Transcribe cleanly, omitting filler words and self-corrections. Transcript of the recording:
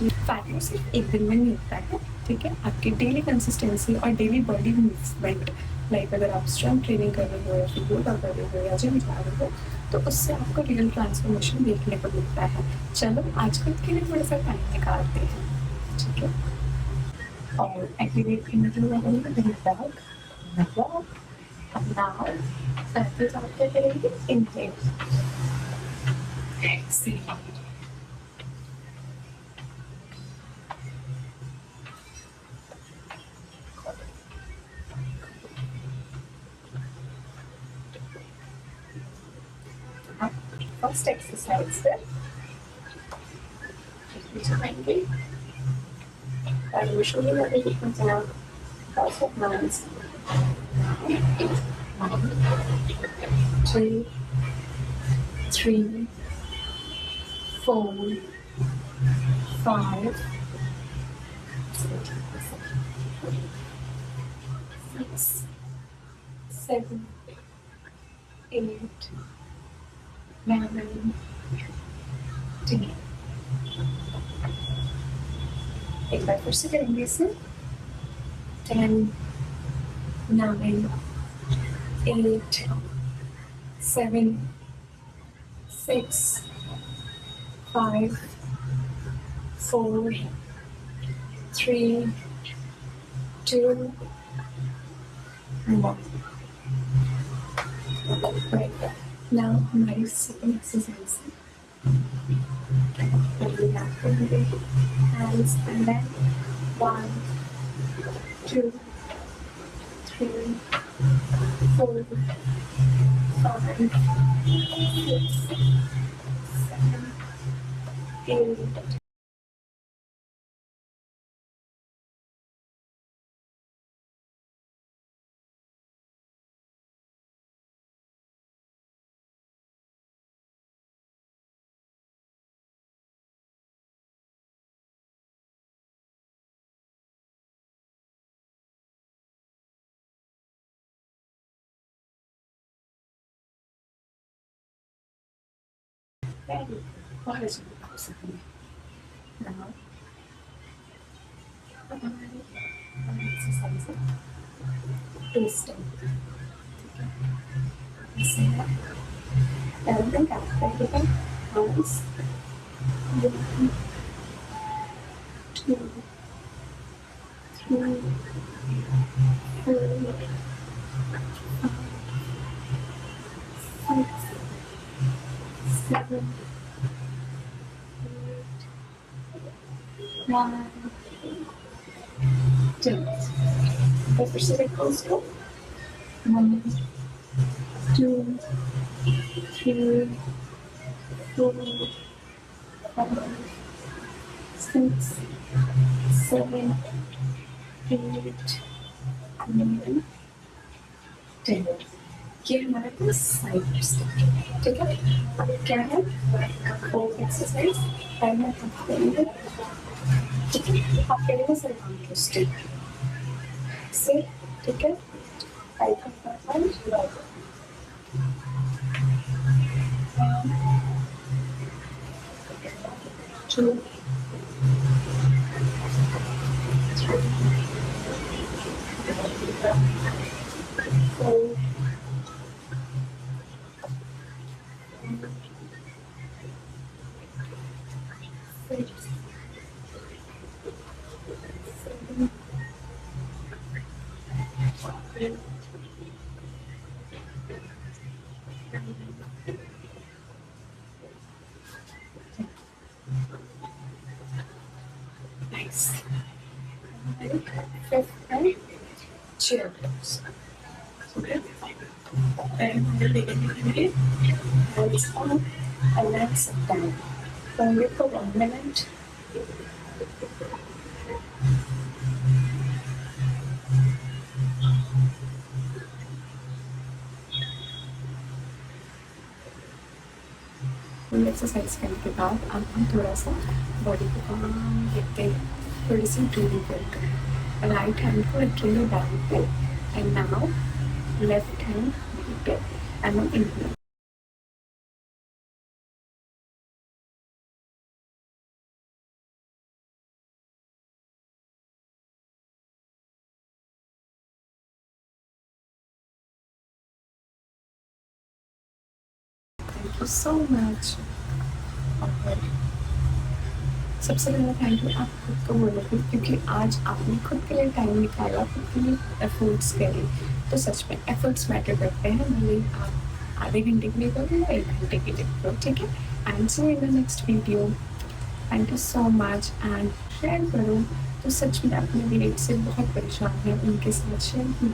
Fat loss सिर्फ एक दिन में नहीं होता है, ठीक है। आपकी डेली कंसिस्टेंसी और डेली बॉडी मूवमेंट, लाइक अगर आप स्ट्रेंथ ट्रेनिंग कर रहे हो या फिर योगा कर रहे हो या जिम जा रहे हो, तो उससे आपको रियल ट्रांसफॉर्मेशन देखने को मिलता है। चलो आजकल के लिए थोड़ा सा टाइम निकालते हैं, ठीक है। और एक्टिवेट करने के लिए मेरी बैक मतलब now पहले जाते करेंगे इनहेल, एक्सहेल। फर्स्ट एक्सरसाइज है जाएंगे and we should have a different sound also hands 1 2 3 4 5 6 7 8 9 10। एक बार फिर से करेंगे इसे 10 9 8 7 6 5 4 3 2 1। Right. Now हमारी second exercise है, we have to do hands and then 1 2 3 4 5 6 7 8। Ready? What is your possible? Now, exercise twisting. Everything after hands. 1 2 3 4 5 6 7 8 9 10। But for civic close to 1 2 3 4 5 6 7 8 9 10। ये हमारे पास side step, ठीक है। अब क्या है, फोर्थ एक्सरसाइज पहले हम करेंगे, ठीक है। आप करेंगे सलमान के स्टेप से, ठीक है। फाइव का टू 4 6 7 8 nice। Fifth है chair pose, okay। And we're beginning hands up and then sit down. Hold it for 1 minute. Exercise करने के बाद अब हम थोड़ा सा बॉडी को काम देखते हैं, थोड़ी सी ड्रीमिंग करते हैं। राइट हैंड को रखेंगे बैक पे एंड नाउ लेफ्ट हैंड पे एंड हम इनहेल। You so much. और सबसे पहले थैंक यू आप खुद को बोलोगे, क्योंकि आज आपने खुद के लिए टाइम निकाला, खुद के लिए एफर्ट्स करे। तो सच में एफर्ट्स मैटर करते हैं, भले ही आप आधे घंटे के लिए करो या 1 घंटे के लिए करो, ठीक है। And see in the next video. Thank you so much and share करो। तो सच में अपने रिलेट से बहुत परेशान है, उनके साथ शेयर कीजिए।